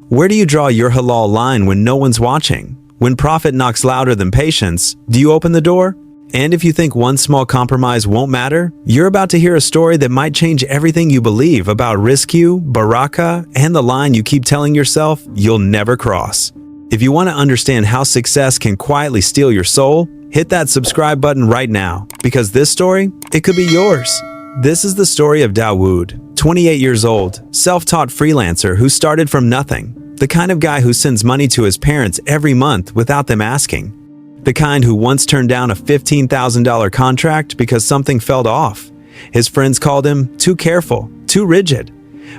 Where do you draw your halal line when no one's watching? When profit knocks louder than patience, do you open the door? And if you think one small compromise won't matter, you're about to hear a story that might change everything you believe about rizq, barakah, and the line you keep telling yourself you'll never cross. If you want to understand how success can quietly steal your soul, hit that subscribe button right now, because this story, it could be yours. This is the story of Dawud, 28 years old, self-taught freelancer who started from nothing, the kind of guy who sends money to his parents every month without them asking. The kind who once turned down a $15,000 contract because something felt off. His friends called him too careful, too rigid.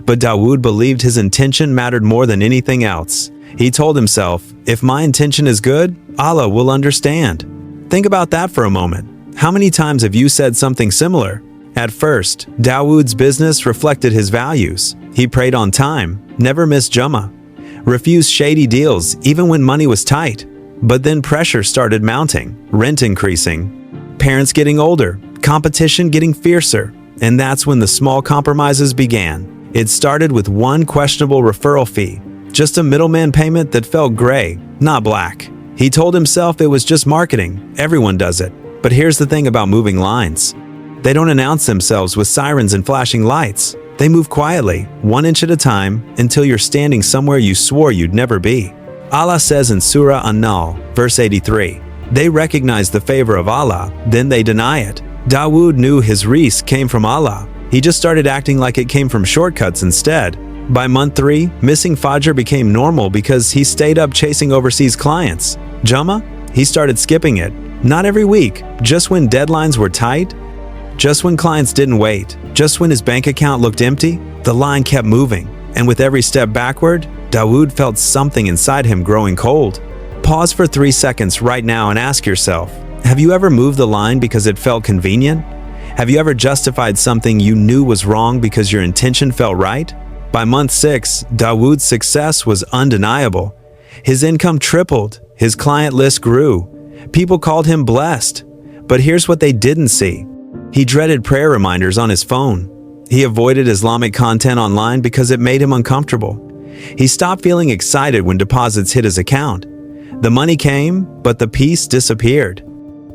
But Dawud believed his intention mattered more than anything else. He told himself, if my intention is good, Allah will understand. Think about that for a moment. How many times have you said something similar? At first, Dawud's business reflected his values. He prayed on time, never missed Jummah, refused shady deals even when money was tight. But then pressure started mounting, rent increasing, parents getting older, competition getting fiercer, and that's when the small compromises began. It started with one questionable referral fee, just a middleman payment that felt gray, not black. He told himself it was just marketing, everyone does it. But here's the thing about moving lines. They don't announce themselves with sirens and flashing lights. They move quietly, 1 inch at a time, until you're standing somewhere you swore you'd never be. Allah says in Surah An-Nahl, verse 83, they recognize the favor of Allah, then they deny it. Dawud knew his rizq came from Allah. He just started acting like it came from shortcuts instead. By month 3, missing Fajr became normal because he stayed up chasing overseas clients. Jummah? He started skipping it. Not every week, just when deadlines were tight, just when clients didn't wait, just when his bank account looked empty, the line kept moving. And with every step backward, Dawud felt something inside him growing cold. Pause for 3 seconds right now and ask yourself, have you ever moved the line because it felt convenient? Have you ever justified something you knew was wrong because your intention felt right? By month 6, Dawud's success was undeniable. His income tripled, his client list grew. People called him blessed. But here's what they didn't see. He dreaded prayer reminders on his phone. He avoided Islamic content online because it made him uncomfortable. He stopped feeling excited when deposits hit his account. The money came, but the peace disappeared.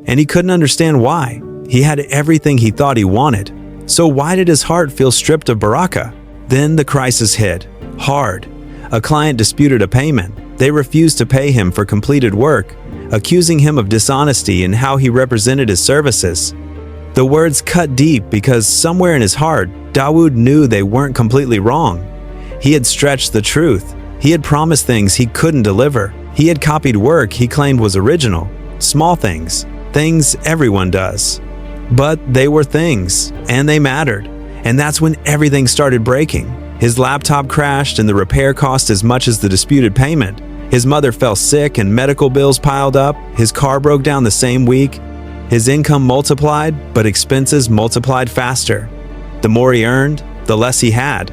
And he couldn't understand why. He had everything he thought he wanted. So why did his heart feel stripped of barakah? Then the crisis hit. Hard. A client disputed a payment. They refused to pay him for completed work, accusing him of dishonesty in how he represented his services. The words cut deep because somewhere in his heart, Dawud knew they weren't completely wrong. He had stretched the truth. He had promised things he couldn't deliver. He had copied work he claimed was original. Small things. Things everyone does. But they were things, and they mattered. And that's when everything started breaking. His laptop crashed and the repair cost as much as the disputed payment. His mother fell sick and medical bills piled up. His car broke down the same week. His income multiplied, but expenses multiplied faster. The more he earned, the less he had.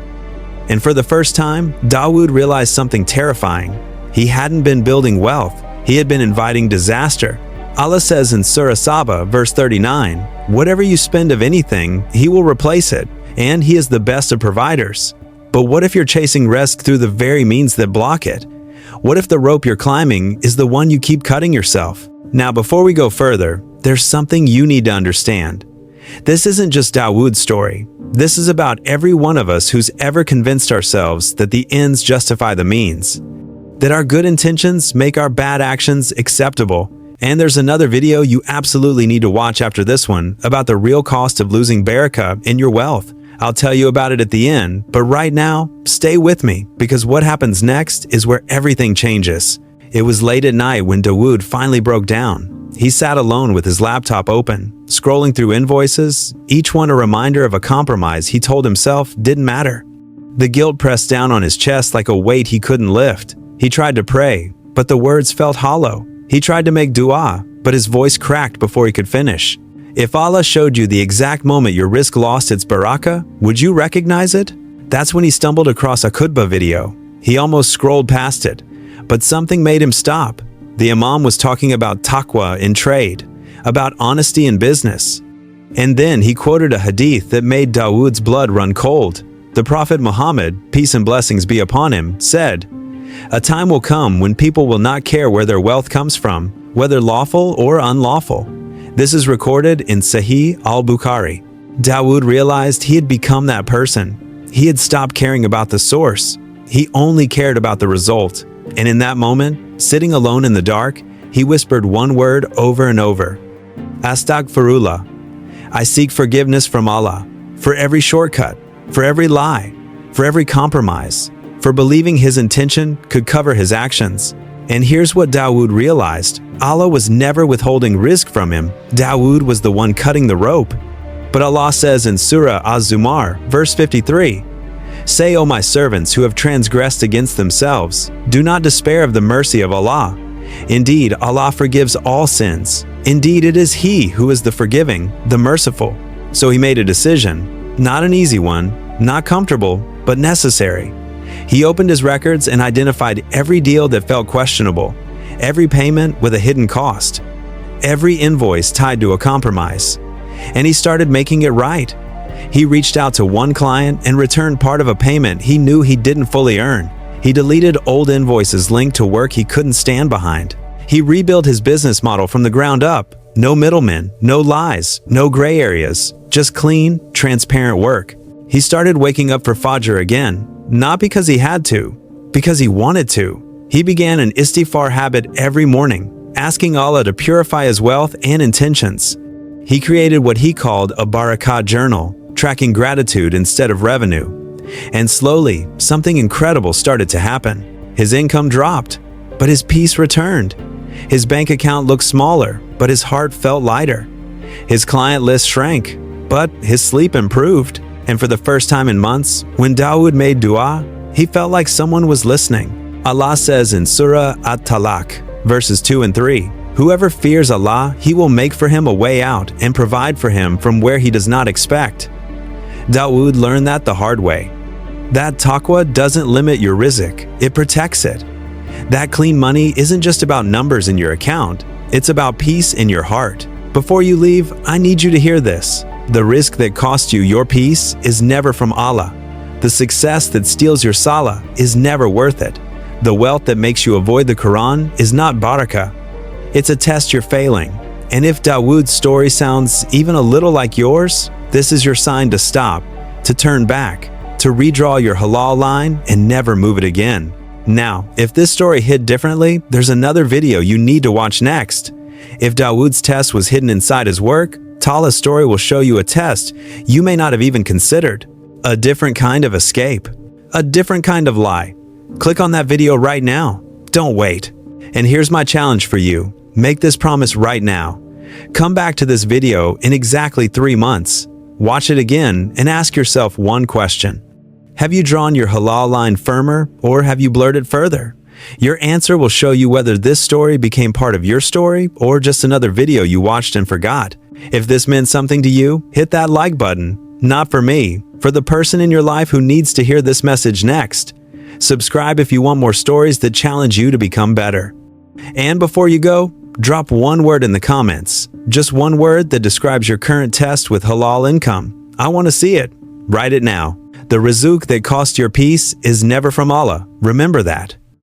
And for the first time, Dawud realized something terrifying. He hadn't been building wealth. He had been inviting disaster. Allah says in Surah Saba, verse 39, whatever you spend of anything, He will replace it, and He is the best of providers. But what if you're chasing rizq through the very means that block it? What if the rope you're climbing is the one you keep cutting yourself? Now, before we go further, there's something you need to understand. This isn't just Dawud's story. This is about every one of us who's ever convinced ourselves that the ends justify the means, that our good intentions make our bad actions acceptable. And there's another video you absolutely need to watch after this one about the real cost of losing barakah in your wealth. I'll tell you about it at the end, but right now, stay with me, because what happens next is where everything changes. It was late at night when Dawud finally broke down. He sat alone with his laptop open, scrolling through invoices, each one a reminder of a compromise he told himself didn't matter. The guilt pressed down on his chest like a weight he couldn't lift. He tried to pray, but the words felt hollow. He tried to make dua, but his voice cracked before he could finish. If Allah showed you the exact moment your rizq lost its barakah, would you recognize it? That's when he stumbled across a khutbah video. He almost scrolled past it, but something made him stop. The imam was talking about taqwa in trade, about honesty in business. And then he quoted a hadith that made Dawud's blood run cold. The Prophet Muhammad, peace and blessings be upon him, said, A time will come when people will not care where their wealth comes from, whether lawful or unlawful. This is recorded in Sahih al-Bukhari. Dawud realized he had become that person. He had stopped caring about the source. He only cared about the result. And in that moment, sitting alone in the dark, he whispered one word over and over. Astaghfirullah. I seek forgiveness from Allah for every shortcut, for every lie, for every compromise, for believing his intention could cover his actions. And here's what Dawud realized. Allah was never withholding rizq from him. Dawud was the one cutting the rope. But Allah says in Surah Az-Zumar, verse 53, Say, O my servants who have transgressed against themselves, do not despair of the mercy of Allah. Indeed, Allah forgives all sins. Indeed, it is He who is the forgiving, the merciful. So he made a decision, not an easy one, not comfortable, but necessary. He opened his records and identified every deal that felt questionable, every payment with a hidden cost, every invoice tied to a compromise. And he started making it right. He reached out to one client and returned part of a payment he knew he didn't fully earn. He deleted old invoices linked to work he couldn't stand behind. He rebuilt his business model from the ground up. No middlemen, no lies, no gray areas, just clean, transparent work. He started waking up for Fajr again, not because he had to, because he wanted to. He began an istighfar habit every morning, asking Allah to purify his wealth and intentions. He created what he called a Barakah journal, tracking gratitude instead of revenue. And slowly, something incredible started to happen. His income dropped, but his peace returned. His bank account looked smaller, but his heart felt lighter. His client list shrank, but his sleep improved. And for the first time in months, when Dawud made dua, he felt like someone was listening. Allah says in Surah At-Talaq, verses 2 and 3, Whoever fears Allah, He will make for him a way out and provide for him from where he does not expect. Dawud learned that the hard way. That taqwa doesn't limit your rizq, it protects it. That clean money isn't just about numbers in your account, it's about peace in your heart. Before you leave, I need you to hear this. The rizq that costs you your peace is never from Allah. The success that steals your salah is never worth it. The wealth that makes you avoid the Quran is not barakah. It's a test you're failing. And if Dawud's story sounds even a little like yours, this is your sign to stop, to turn back, to redraw your halal line and never move it again. Now, if this story hit differently, there's another video you need to watch next. If Dawud's test was hidden inside his work, Tala's story will show you a test you may not have even considered. A different kind of escape. A different kind of lie. Click on that video right now. Don't wait. And here's my challenge for you. Make this promise right now. Come back to this video in exactly 3 months. Watch it again and ask yourself one question. Have you drawn your halal line firmer or have you blurred it further? Your answer will show you whether this story became part of your story or just another video you watched and forgot. If this meant something to you, hit that like button. Not for me, for the person in your life who needs to hear this message next. Subscribe if you want more stories that challenge you to become better. And before you go, drop one word in the comments. Just one word that describes your current test with halal income. I want to see it. Write it now. The rizq that costs your peace is never from Allah. Remember that.